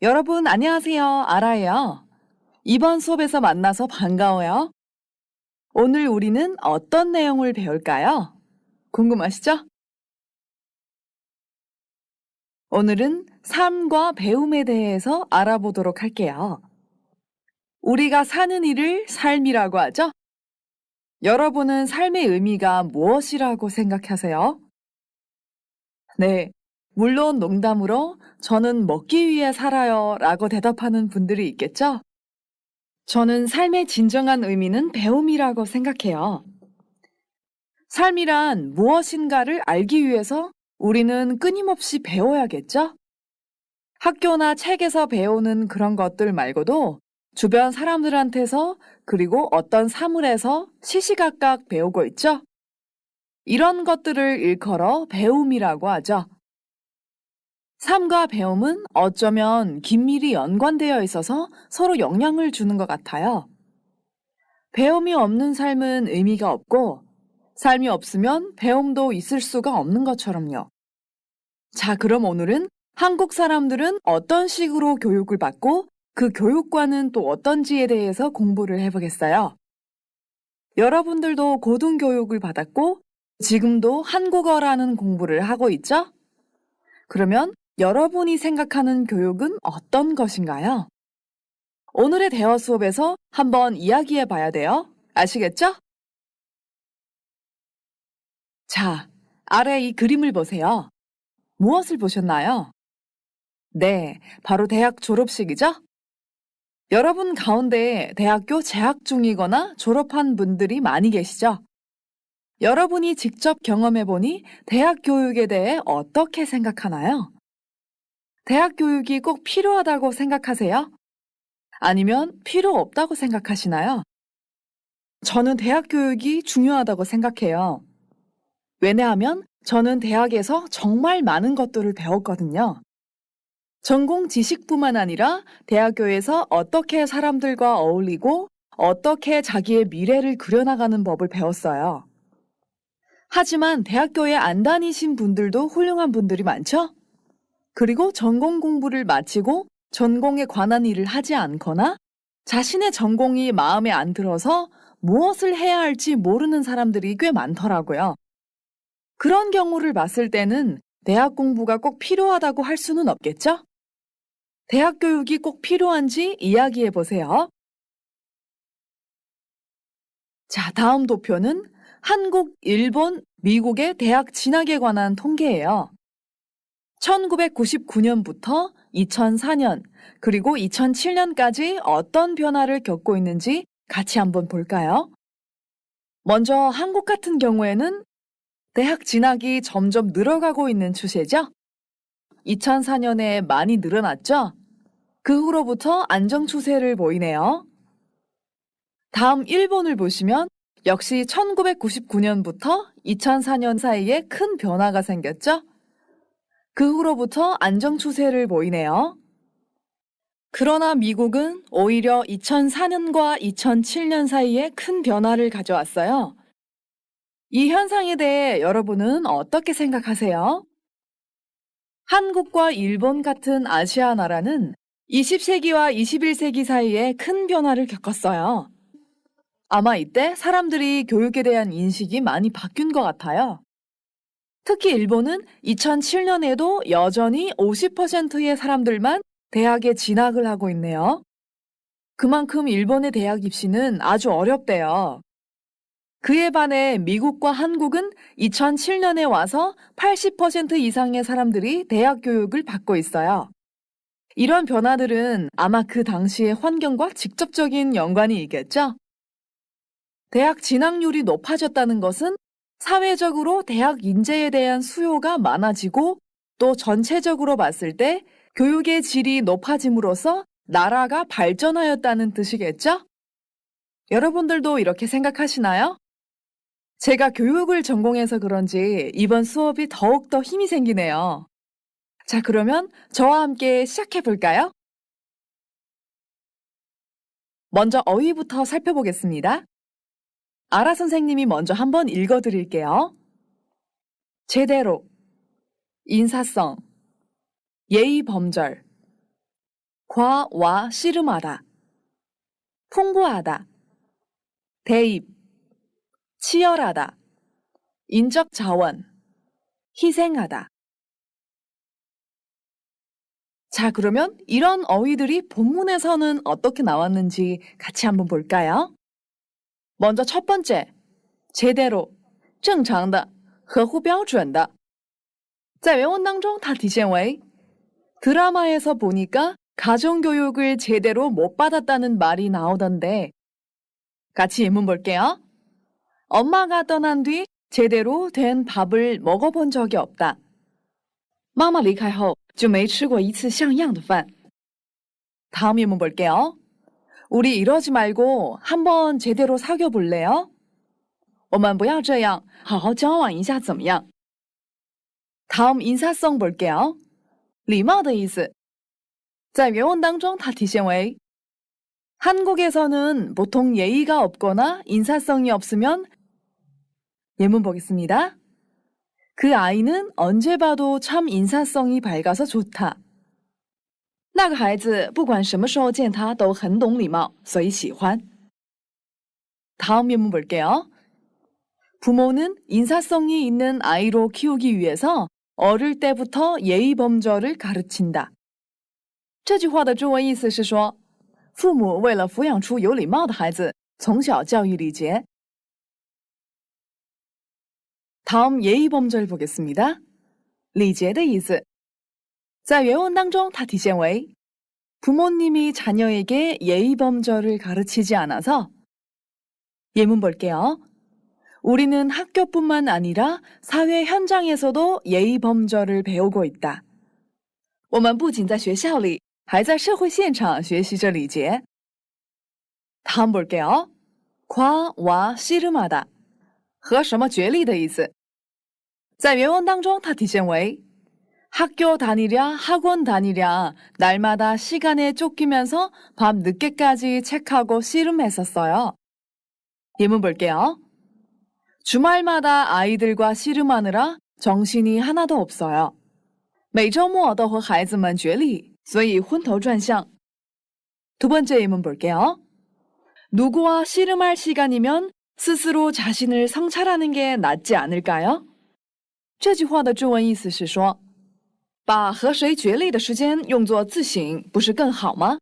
여러분, 안녕하세요. 아라예요. 이번 수업에서 만나서 반가워요. 오늘 우리는 어떤 내용을 배울까요? 궁금하시죠? 오늘은 삶과 배움에 대해서 알아보도록 할게요. 우리가 사는 일을 삶이라고 하죠? 여러분은 삶의 의미가 무엇이라고 생각하세요? 네, 물론 농담으로 저는 먹기 위해 살아요 라고 대답하는 분들이 있겠죠? 저는 삶의 진정한 의미는 배움이라고 생각해요. 삶이란 무엇인가를 알기 위해서 우리는 끊임없이 배워야겠죠? 학교나 책에서 배우는 그런 것들 말고도 주변 사람들한테서 그리고 어떤 사물에서 시시각각 배우고 있죠? 이런 것들을 일컬어 배움이라고 하죠. 삶과 배움은 어쩌면 긴밀히 연관되어 있어서 서로 영향을 주는 것 같아요. 배움이 없는 삶은 의미가 없고, 삶이 없으면 배움도 있을 수가 없는 것처럼요. 자, 그럼 오늘은 한국 사람들은 어떤 식으로 교육을 받고 그 교육과는 또 어떤지에 대해서 공부를 해보겠어요. 여러분들도 고등교육을 받았고 지금도 한국어라는 공부를 하고 있죠? 그러면 여러분이 생각하는 교육은 어떤 것인가요? 오늘의 대화 수업에서 한번 이야기해 봐야 돼요. 아시겠죠? 자, 아래 이 그림을 보세요. 무엇을 보셨나요? 네, 바로 대학 졸업식이죠? 여러분 가운데 대학교 재학 중이거나 졸업한 분들이 많이 계시죠? 여러분이 직접 경험해보니 대학 교육에 대해 어떻게 생각하나요? 대학 교육이 꼭 필요하다고 생각하세요? 아니면 필요 없다고 생각하시나요? 저는 대학 교육이 중요하다고 생각해요. 왜냐하면 저는 대학에서 정말 많은 것들을 배웠거든요. 전공 지식뿐만 아니라 대학교에서 어떻게 사람들과 어울리고 어떻게 자기의 미래를 그려나가는 법을 배웠어요. 하지만 대학교에 안 다니신 분들도 훌륭한 분들이 많죠? 그리고 전공 공부를 마치고 전공에 관한 일을 하지 않거나 자신의 전공이 마음에 안 들어서 무엇을 해야 할지 모르는 사람들이 꽤 많더라고요. 그런 경우를 봤을 때는 대학 공부가 꼭 필요하다고 할 수는 없겠죠? 대학 교육이 꼭 필요한지 이야기해 보세요. 자, 다음 도표는 한국, 일본, 미국의 대학 진학에 관한 통계예요. 1999년부터 2004년, 그리고 2007년까지 어떤 변화를 겪고 있는지 같이 한번 볼까요? 먼저 한국 같은 경우에는 대학 진학이 점점 늘어가고 있는 추세죠? 2004년에 많이 늘어났죠? 그 후로부터 안정 추세를 보이네요. 다음 일본을 보시면 역시 1999년부터 2004년 사이에 큰 변화가 생겼죠? 그 후로부터 안정 추세를 보이네요. 그러나 미국은 오히려 2004년과 2007년 사이에 큰 변화를 가져왔어요. 이 현상에 대해 여러분은 어떻게 생각하세요? 한국과 일본 같은 아시아 나라는 20세기와 21세기 사이에 큰 변화를 겪었어요. 아마 이때 사람들이 교육에 대한 인식이 많이 바뀐 것 같아요. 특히 일본은 2007년에도 여전히 50%의 사람들만 대학에 진학을 하고 있네요. 그만큼 일본의 대학 입시는 아주 어렵대요. 그에 반해 미국과 한국은 2007년에 와서 80% 이상의 사람들이 대학 교육을 받고 있어요. 이런 변화들은 아마 그 당시의 환경과 직접적인 연관이 있겠죠? 대학 진학률이 높아졌다는 것은 사회적으로 대학 인재에 대한 수요가 많아지고 또 전체적으로 봤을 때 교육의 질이 높아짐으로써 나라가 발전하였다는 뜻이겠죠? 여러분들도 이렇게 생각하시나요? 제가 교육을 전공해서 그런지 이번 수업이 더욱더 힘이 생기네요. 자, 그러면 저와 함께 시작해 볼까요? 먼저 어휘부터 살펴보겠습니다. 아라 선생님이 먼저 한번 읽어 드릴게요. 제대로, 인사성, 예의 범절, 과와 씨름하다, 풍부하다, 대입, 치열하다, 인적 자원, 희생하다. 자, 그러면 이런 어휘들이 본문에서는 어떻게 나왔는지 같이 한번 볼까요? 먼저 첫 번째, 제대로, 正常的,合乎标准的. 在原文当中它体现为 드라마에서 보니까 가정교육을 제대로 못 받았다는 말이 나오던데 같이 예문 볼게요. 엄마가 떠난 뒤 제대로 된 밥을 먹어본 적이 없다. 妈妈离开后就没吃过一次像样的饭. 다음 예문 볼게요. 우리 이러지 말고 한번 제대로 사귀어 볼래요? 我们不要这样，好好交往一下怎么样? 다음 인사성 볼게요. 礼貌的意思. 在原文当中它体现为 한국에서는 보통 예의가 없거나 인사성이 없으면 예문 보겠습니다. 그 아이는 언제 봐도 참 인사성이 밝아서 좋다. 那个孩子不管什么时候见他都很懂礼貌，所以喜欢. 다음 예문 볼게요. 부모는 인사성이 있는 아이로 키우기 위해서 어릴 때부터 예의 범절을 가르친다. 这句话的中文意思是说，父母为了抚养出有礼貌的孩子，从小教育礼节。 다음 예의 범절 보겠습니다. 礼节的意思. 在原文当中它体现为 부모님이 자녀에게 예의 범절을 가르치지 않아서. 예문 볼게요. 우리는 학교뿐만 아니라 사회 현장에서도 예의 범절을 배우고 있다. 我们不仅在学校里，还在社会现场学习着礼节。 다음 볼게요. 과와 씨름하다, 和什么决力的意思. 在原文当中它体现为 학교 다니랴 학원 다니랴 날마다 시간에 쫓기면서 밤 늦게까지 책하고 씨름했었어요. 예문 볼게요. 주말마다 아이들과 씨름하느라 정신이 하나도 없어요. 每周末都和孩子们角力，所以昏头转向. 두 번째 예문 볼게요. 누구와 씨름할 시간이면 스스로 자신을 성찰하는 게 낫지 않을까요? 这句话的中文意思是说，把和谁角力的时间用作自省，不是更好吗？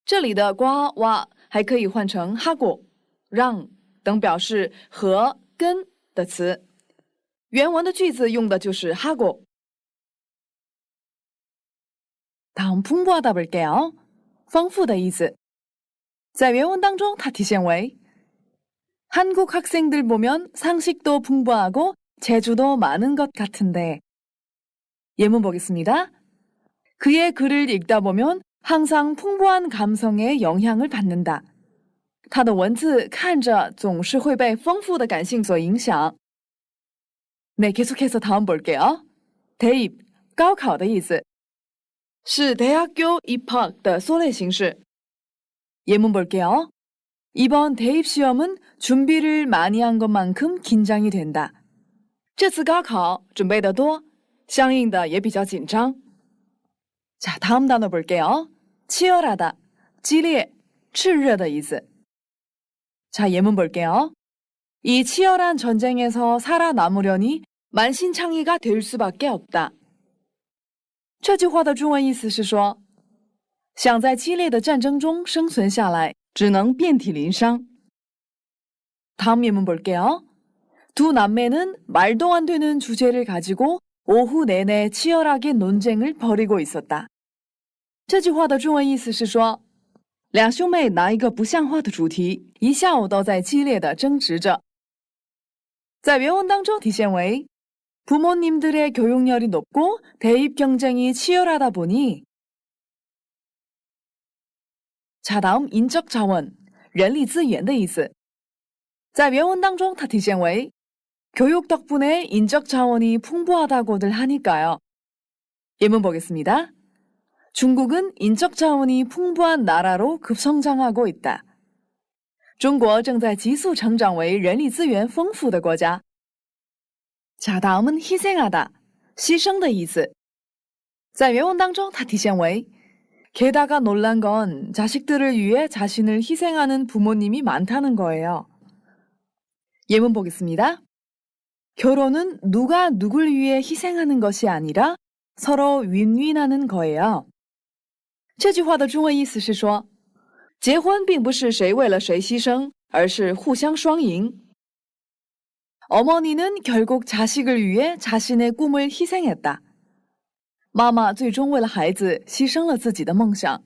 这里的瓜哇还可以换成哈果、让等表示和跟的词，原文的句子用的就是哈果。 다음 풍부하다 볼게요. 丰富的意思. 在原文当中它体现为 한국 학생들 보면 상식도 풍부하고 재주도 많은 것 같은데. 예문 보겠습니다. 그의 글을 읽다 보면 항상 풍부한 감성에 영향을 받는다. 他的文字看着总是会被丰富的感性所影响. 네, 계속해서 다음 볼게요. 대입, 高考的意思. 是 대학교 입학 的缩略形式. 예문 볼게요. 이번 대입 시험은 준비를 많이 한 것만큼 긴장이 된다. 这次高考准备得多，相应的也比较紧张. 자, 다음 단어 볼게요. 치열하다, 激烈, 炽热的意思. 자, 예문 볼게요. 이 치열한 전쟁에서 살아남으려니 만신창이가 될 수밖에 없다. 这句话的中文意思是说，想在激烈的战争中生存下来，只能遍体鳞伤. 다음 예문 볼게요. 두 남매는 말도 안 되는 주제를 가지고 오후 내내 치열하게 논쟁을 벌이고 있었다. 这句话的中文意思是说，两兄妹拿一个不像话的主题，一下午都在激烈的争执着。在原文当中体现为 부모님들의 교육열이 높고 대입 경쟁이 치열하다 보니. 자, 다음 인적 자원, 人力资源的意思. 在原文当中它体现为 교육 덕분에 인적 자원이 풍부하다고들 하니까요. 예문 보겠습니다. 중국은 인적 자원이 풍부한 나라로 급성장하고 있다. 中国正在急速成长为人力资源丰富的国家. 자, 다음은 희생하다, 牺牲的意思. 在原文当中它体现为 게다가 놀란 건 자식들을 위해 자신을 희생하는 부모님이 많다는 거예요. 예문 보겠습니다. 결혼은 누가 누굴 위해 희생하는 것이 아니라 서로 윈윈하는 거예요. 这句话的中文意思是说，结婚并不是谁为了谁牺牲，而是互相双赢。 어머니는 결국 자식을 위해 자신의 꿈을 희생했다. 妈妈最终为了孩子牺牲了自己的梦想。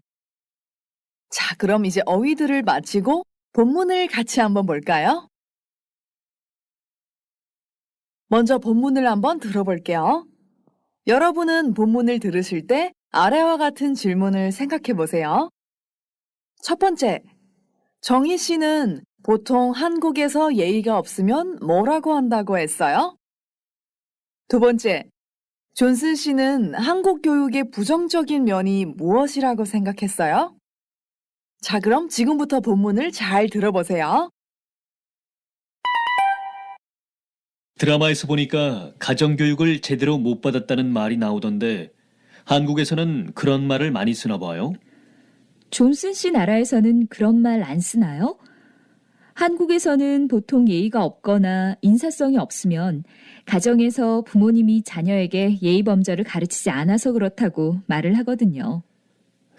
자, 그럼 이제 어휘들을 마치고 본문을 같이 한번 볼까요? 먼저 본문을 한번 들어볼게요. 여러분은 본문을 들으실 때 아래와 같은 질문을 생각해 보세요. 첫 번째, 정희 씨는 보통 한국에서 예의가 없으면 뭐라고 한다고 했어요? 두 번째, 존슨 씨는 한국 교육의 부정적인 면이 무엇이라고 생각했어요? 자, 그럼 지금부터 본문을 잘 들어보세요. 드라마에서 보니까 가정교육을 제대로 못 받았다는 말이 나오던데 한국에서는 그런 말을 많이 쓰나 봐요. 존슨 씨 나라에서는 그런 말 안 쓰나요? 한국에서는 보통 예의가 없거나 인사성이 없으면 가정에서 부모님이 자녀에게 예의 범절을 가르치지 않아서 그렇다고 말을 하거든요.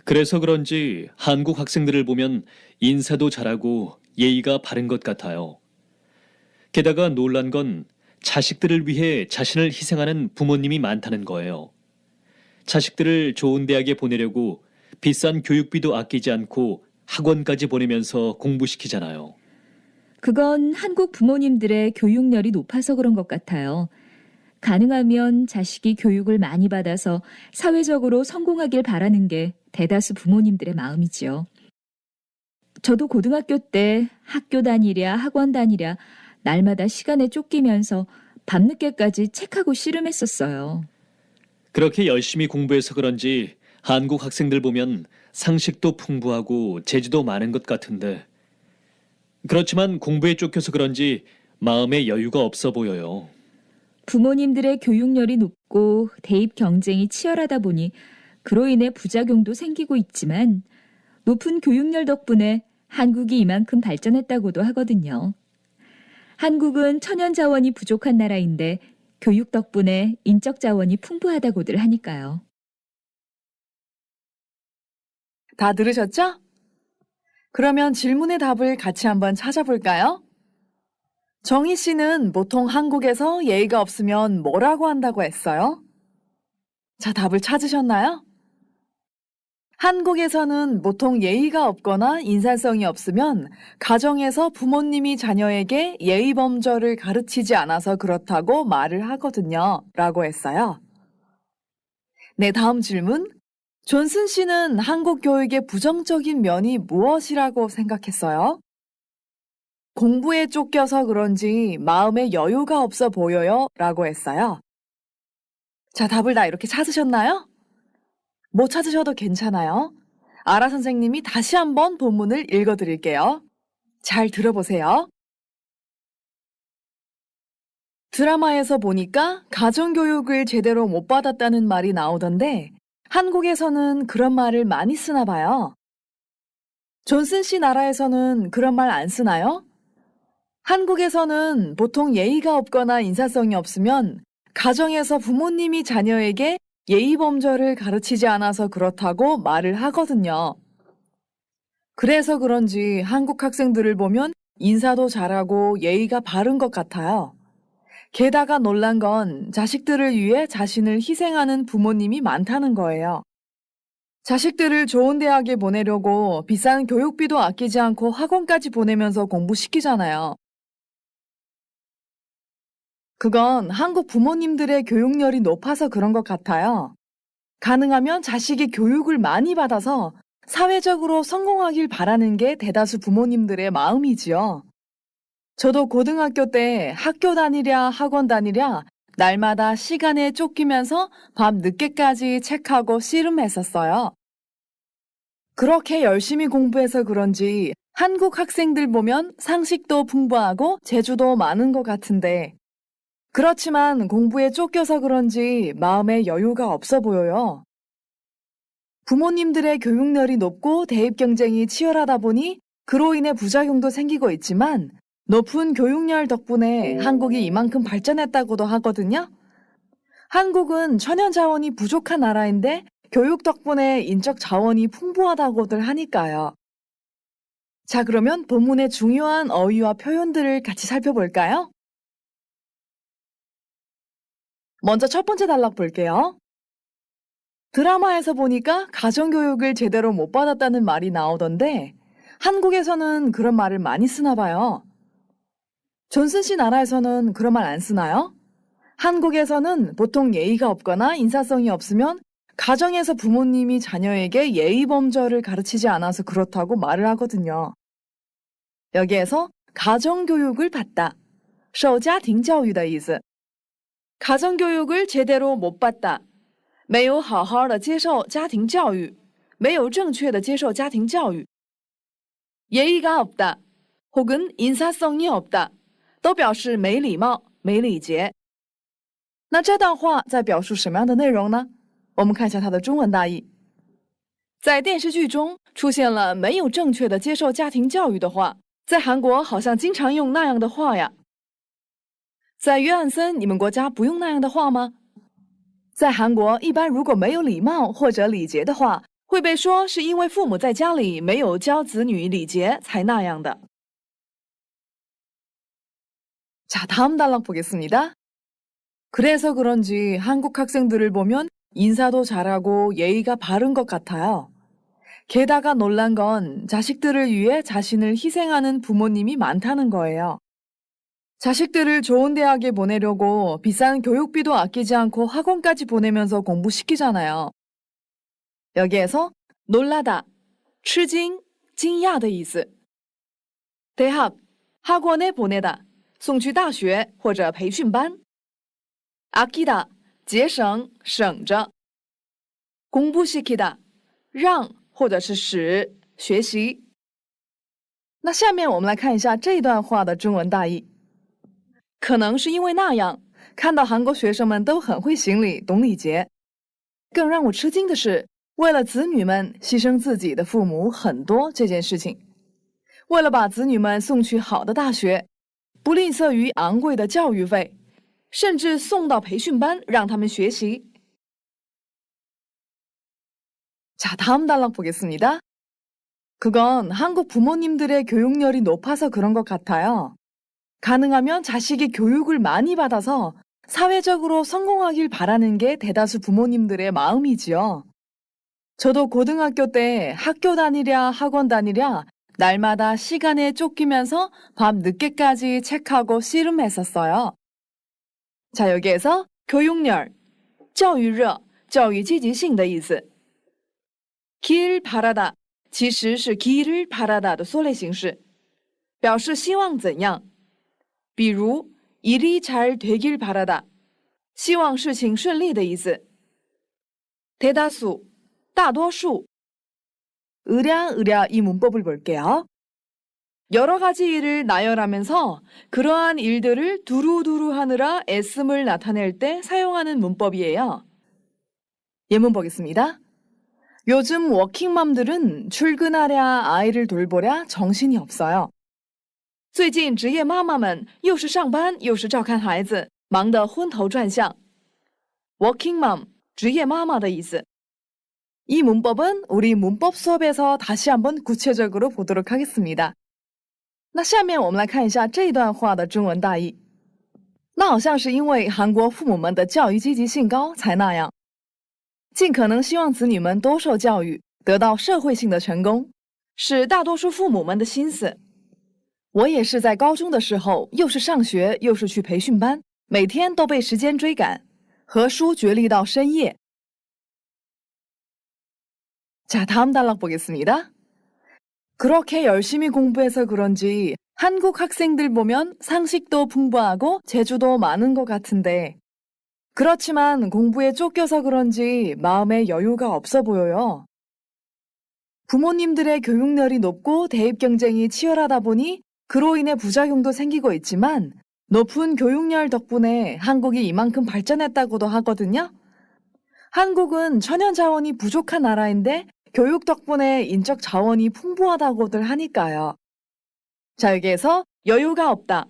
그래서 그런지 한국 학생들을 보면 인사도 잘하고 예의가 바른 것 같아요. 게다가 놀란 건 자식들을 위해 자신을 희생하는 부모님이 많다는 거예요. 자식들을 좋은 대학에 보내려고 비싼 교육비도 아끼지 않고 학원까지 보내면서 공부시키잖아요. 그건 한국 부모님들의 교육열이 높아서 그런 것 같아요. 가능하면 자식이 교육을 많이 받아서 사회적으로 성공하길 바라는 게 대다수 부모님들의 마음이지요. 저도 고등학교 때 학교 다니랴 학원 다니랴 날마다 시간에 쫓기면서 밤늦게까지 책하고 씨름했었어요. 그렇게 열심히 공부해서 그런지 한국 학생들 보면 상식도 풍부하고 재주도 많은 것 같은데 그렇지만 공부에 쫓겨서 그런지 마음에 여유가 없어 보여요. 부모님들의 교육열이 높고 대입 경쟁이 치열하다 보니 그로 인해 부작용도 생기고 있지만 높은 교육열 덕분에 한국이 이만큼 발전했다고도 하거든요. 한국은 천연 자원이 부족한 나라인데 교육 덕분에 인적 자원이 풍부하다고들 하니까요. 다 들으셨죠? 그러면 질문의 답을 같이 한번 찾아볼까요? 정희 씨는 보통 한국에서 예의가 없으면 뭐라고 한다고 했어요? 자, 답을 찾으셨나요? 한국에서는 보통 예의가 없거나 인사성이 없으면 가정에서 부모님이 자녀에게 예의 범절을 가르치지 않아서 그렇다고 말을 하거든요. 라고 했어요. 네, 다음 질문. 존슨 씨는 한국 교육의 부정적인 면이 무엇이라고 생각했어요? 공부에 쫓겨서 그런지 마음에 여유가 없어 보여요. 라고 했어요. 자, 답을 다 이렇게 찾으셨나요? 못 찾으셔도 괜찮아요. 아라 선생님이 다시 한번 본문을 읽어드릴게요. 잘 들어보세요. 드라마에서 보니까 가정교육을 제대로 못 받았다는 말이 나오던데 한국에서는 그런 말을 많이 쓰나 봐요. 존슨 씨 나라에서는 그런 말 안 쓰나요? 한국에서는 보통 예의가 없거나 인사성이 없으면 가정에서 부모님이 자녀에게 예의 범절을 가르치지 않아서 그렇다고 말을 하거든요. 그래서 그런지 한국 학생들을 보면 인사도 잘하고 예의가 바른 것 같아요. 게다가 놀란 건 자식들을 위해 자신을 희생하는 부모님이 많다는 거예요. 자식들을 좋은 대학에 보내려고 비싼 교육비도 아끼지 않고 학원까지 보내면서 공부시키잖아요. 그건 한국 부모님들의 교육열이 높아서 그런 것 같아요. 가능하면 자식이 교육을 많이 받아서 사회적으로 성공하길 바라는 게 대다수 부모님들의 마음이지요. 저도 고등학교 때 학교 다니랴 학원 다니랴 날마다 시간에 쫓기면서 밤 늦게까지 책하고 씨름했었어요. 그렇게 열심히 공부해서 그런지 한국 학생들 보면 상식도 풍부하고 재주도 많은 것 같은데 그렇지만 공부에 쫓겨서 그런지 마음에 여유가 없어 보여요. 부모님들의 교육열이 높고 대입 경쟁이 치열하다 보니 그로 인해 부작용도 생기고 있지만 높은 교육열 덕분에 한국이 이만큼 발전했다고도 하거든요. 한국은 천연 자원이 부족한 나라인데 교육 덕분에 인적 자원이 풍부하다고들 하니까요. 자, 그러면 본문의 중요한 어휘와 표현들을 같이 살펴볼까요? 먼저 첫 번째 단락 볼게요. 드라마에서 보니까 가정교육을 제대로 못 받았다는 말이 나오던데 한국에서는 그런 말을 많이 쓰나 봐요. 존슨 씨 나라에서는 그런 말 안 쓰나요? 한국에서는 보통 예의가 없거나 인사성이 없으면 가정에서 부모님이 자녀에게 예의 범절을 가르치지 않아서 그렇다고 말을 하거든요. 여기에서 가정교육을 받다, 受家庭教育的意思. 가정교육을 제대로 못 받다, 没有好好的接受家庭教育，没有正确的接受家庭教育. 예의가 없다, 혹은 인사성이 없다, 都表示没礼貌、没礼节。那这段话在表述什么样的内容呢？我们看一下它的中文大意。在电视剧中出现了没有正确的接受家庭教育的话，在韩国好像经常用那样的话呀。在约翰森，你们国家不用那样的话吗？在韩国，一般如果没有礼貌或者礼节的话，会被说是因为父母在家里没有教子女礼节才那样的。 자, 다음 단락 보겠습니다. 그래서 그런지 한국 학생들을 보면 인사도 잘하고 예의가 바른 것 같아요. 게다가 놀란 건 자식들을 위해 자신을 희생하는 부모님이 많다는 거예요. 자식들을 좋은 대학에 보내려고 비싼 교육비도 아끼지 않고 학원까지 보내면서 공부시키잖아요. 여기에서 놀라다, 吃惊, 惊讶的意思. 대학, 학원에 보내다, 送去大学或者培训班. 아끼다, 节省, 省着. 공부시키다, 让或者是使学习. 那下面我们来看一下这段话的中文大意。可能是因为那样，看到韩国学生们都很会行礼、懂礼节。更让我吃惊的是，为了子女们牺牲自己的父母很多这件事情。为了把子女们送去好的大学，不吝啬于昂贵的教育费，甚至送到培训班让他们学习。 자, 다음 단락 보겠습니다. 그건 한국 부모님들의 교육열이 높아서 그런 것 같아요. 가능하면 자식이 교육을 많이 받아서 사회적으로 성공하길 바라는 게 대다수 부모님들의 마음이지요. 저도 고등학교 때 학교 다니랴 학원 다니랴 날마다 시간에 쫓기면서 밤 늦게까지 책하고 씨름했었어요. 자, 여기에서 교육열, 教育热,教育积极性的意思. 길 바라다, 其实是 길을 바라다的缩类形式，表示希望怎样。比如 일이 잘 되길 바라다, 希望事情顺利的意思。대다수, 大多数。 으랴으랴 이 문법을 볼게요. 여러 가지 일을 나열하면서 그러한 일들을 두루두루 하느라 애씀을 나타낼 때 사용하는 문법이에요. 예문 보겠습니다. 요즘 워킹맘들은 출근하랴 아이를 돌보랴 정신이 없어요. 最近职业妈妈们又是上班又是照看孩子，忙得昏头转向。Working mom, 职业妈妈的意思。 이 문법은 우리 문법 수업에서 다시 한번 구체적으로 보도록 하겠습니다. 那下面我们来看一下这段话的中文大意。那好像是因为韩国父母们的教育积极性高才那样，尽可能希望子女们多受教育，得到社会性的成功，是大多数父母们的心思。 我也是在高中的时候，又是上学又是去培训班，每天都被时间追赶，和书角力到深夜。 자, 다음 단락 보겠습니다. 그렇게 열심히 공부해서 그런지 한국 학생들 보면 상식도 풍부하고 재주도 많은 것 같은데 그렇지만 공부에 쫓겨서 그런지 마음에 여유가 없어 보여요. 부모님들의 교육열이 높고 대입 경쟁이 치열하다 보니 그로 인해 부작용도 생기고 있지만 높은 교육열 덕분에 한국이 이만큼 발전했다고도 하거든요. 한국은 천연 자원이 부족한 나라인데 교육 덕분에 인적 자원이 풍부하다고들 하니까요. 자, 여기에서 여유가 없다.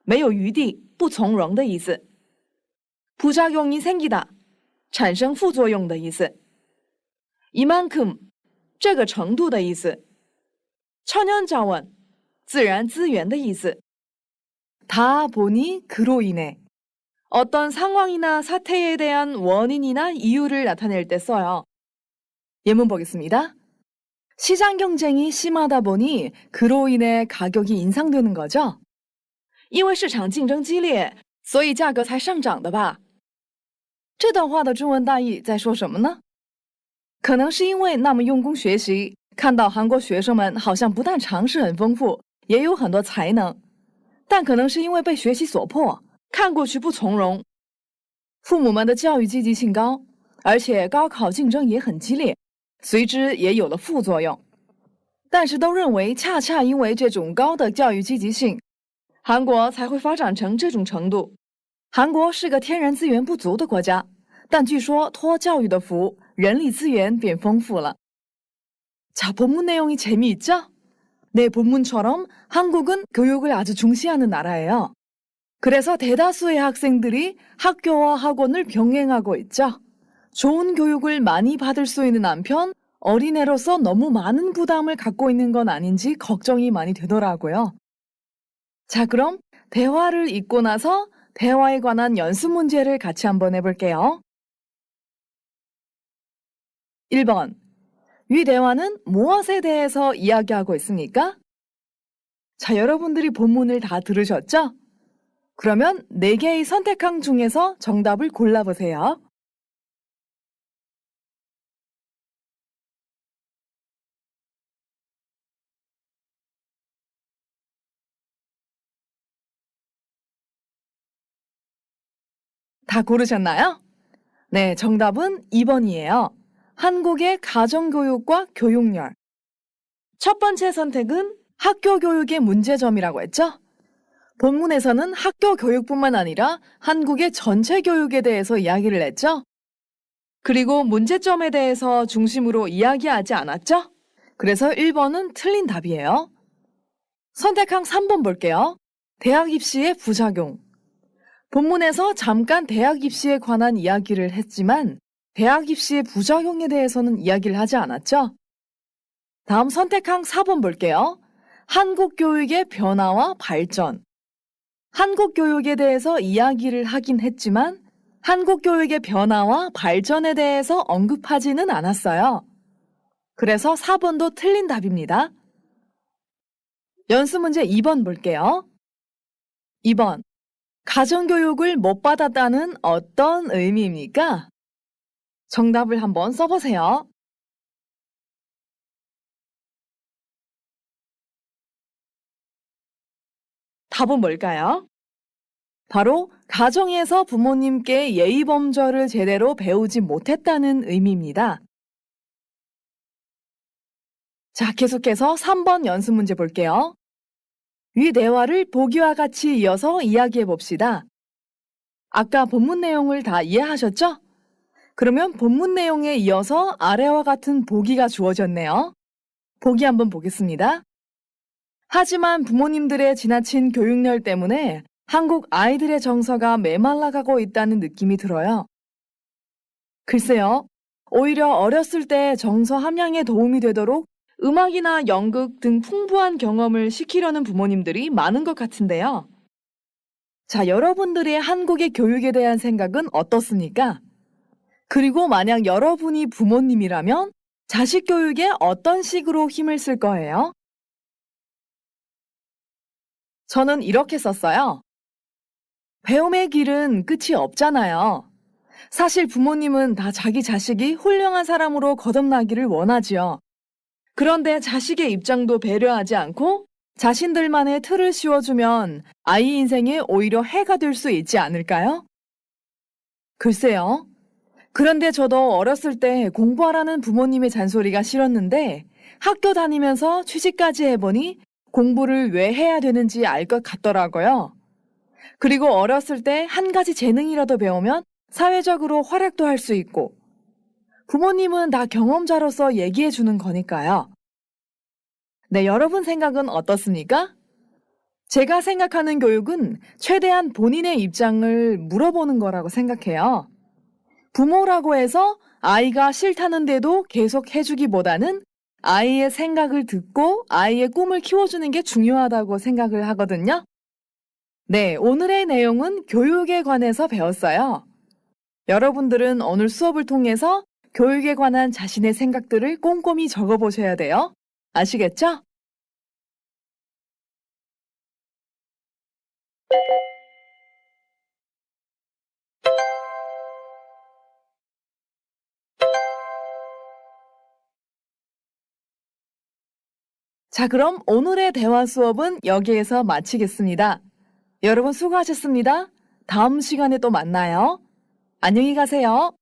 没有余地,不从容的意思. 부작용이 생기다. 产生副作用的意思. 이만큼, 这个程度的意思. 천연 자원, 自然资源的意思. 다 보니 그로 인해. 어떤 상황이나 사태에 대한 원인이나 이유를 나타낼 때 써요. 예문 보겠습니다. 시장 경쟁이 심하다 보니 그로 인해 가격이 인상되는 거죠. 因为市场竞争激烈，所以价格才上涨的吧。这段话的中文大意在说什么呢？可能是因为那么用功学习，看到韩国学生们好像不但常识很丰富，也有很多才能，但可能是因为被学习所迫，看过去不从容。父母们的教育积极性高，而且高考竞争也很激烈，随之也有了副作用。但是都认为，恰恰因为这种高的教育积极性，韩国才会发展成这种程度。韩国是个天然资源不足的国家，但据说托教育的福，人力资源变丰富了。자, 본문 내용이 재미있죠? 네, 본문처럼 한국은 교육을 아주 중시하는 나라예요. 그래서 대다수의 학생들이 학교와 학원을 병행하고 있죠. 좋은 교육을 많이 받을 수 있는 한편 어린애로서 너무 많은 부담을 갖고 있는 건 아닌지 걱정이 많이 되더라고요. 자, 그럼 대화를 읽고 나서 대화에 관한 연습 문제를 같이 한번 해볼게요. 1번. 위 대화는 무엇에 대해서 이야기하고 있습니까? 자, 여러분들이 본문을 다 들으셨죠? 그러면 4개의 선택항 중에서 정답을 골라보세요. 다 고르셨나요? 네, 정답은 2번이에요. 한국의 가정교육과 교육열. 첫 번째 선택은 학교 교육의 문제점이라고 했죠? 본문에서는 학교 교육뿐만 아니라 한국의 전체 교육에 대해서 이야기를 했죠? 그리고 문제점에 대해서 중심으로 이야기하지 않았죠? 그래서 1번은 틀린 답이에요. 선택항 3번 볼게요. 대학 입시의 부작용. 본문에서 잠깐 대학 입시에 관한 이야기를 했지만 대학 입시의 부작용에 대해서는 이야기를 하지 않았죠? 다음 선택항 4번 볼게요. 한국 교육의 변화와 발전. 한국 교육에 대해서 이야기를 하긴 했지만 한국 교육의 변화와 발전에 대해서 언급하지는 않았어요. 그래서 4번도 틀린 답입니다. 연습 문제 2번 볼게요. 2번. 가정교육을 못 받았다는 어떤 의미입니까? 정답을 한번 써보세요. 답은 뭘까요? 바로 가정에서 부모님께 예의범절을 제대로 배우지 못했다는 의미입니다. 자, 계속해서 3번 연습 문제 볼게요. 위 대화를 보기와 같이 이어서 이야기해 봅시다. 아까 본문 내용을 다 이해하셨죠? 그러면 본문 내용에 이어서 아래와 같은 보기가 주어졌네요. 보기 한번 보겠습니다. 하지만 부모님들의 지나친 교육열 때문에 한국 아이들의 정서가 메말라가고 있다는 느낌이 들어요. 글쎄요, 오히려 어렸을 때 정서 함양에 도움이 되도록 음악이나 연극 등 풍부한 경험을 시키려는 부모님들이 많은 것 같은데요. 자, 여러분들의 한국의 교육에 대한 생각은 어떻습니까? 그리고 만약 여러분이 부모님이라면 자식 교육에 어떤 식으로 힘을 쓸 거예요? 저는 이렇게 썼어요. 배움의 길은 끝이 없잖아요. 사실 부모님은 다 자기 자식이 훌륭한 사람으로 거듭나기를 원하지요. 그런데 자식의 입장도 배려하지 않고 자신들만의 틀을 씌워주면 아이 인생에 오히려 해가 될 수 있지 않을까요? 글쎄요. 그런데 저도 어렸을 때 공부하라는 부모님의 잔소리가 싫었는데 학교 다니면서 취직까지 해보니 공부를 왜 해야 되는지 알 것 같더라고요. 그리고 어렸을 때 한 가지 재능이라도 배우면 사회적으로 활약도 할 수 있고 부모님은 다 경험자로서 얘기해 주는 거니까요. 네, 여러분 생각은 어떻습니까? 제가 생각하는 교육은 최대한 본인의 입장을 물어보는 거라고 생각해요. 부모라고 해서 아이가 싫다는데도 계속 해주기보다는 아이의 생각을 듣고 아이의 꿈을 키워주는 게 중요하다고 생각을 하거든요. 네, 오늘의 내용은 교육에 관해서 배웠어요. 여러분들은 오늘 수업을 통해서 교육에 관한 자신의 생각들을 꼼꼼히 적어보셔야 돼요. 아시겠죠? 자, 그럼 오늘의 대화 수업은 여기에서 마치겠습니다. 여러분 수고하셨습니다. 다음 시간에 또 만나요. 안녕히 가세요.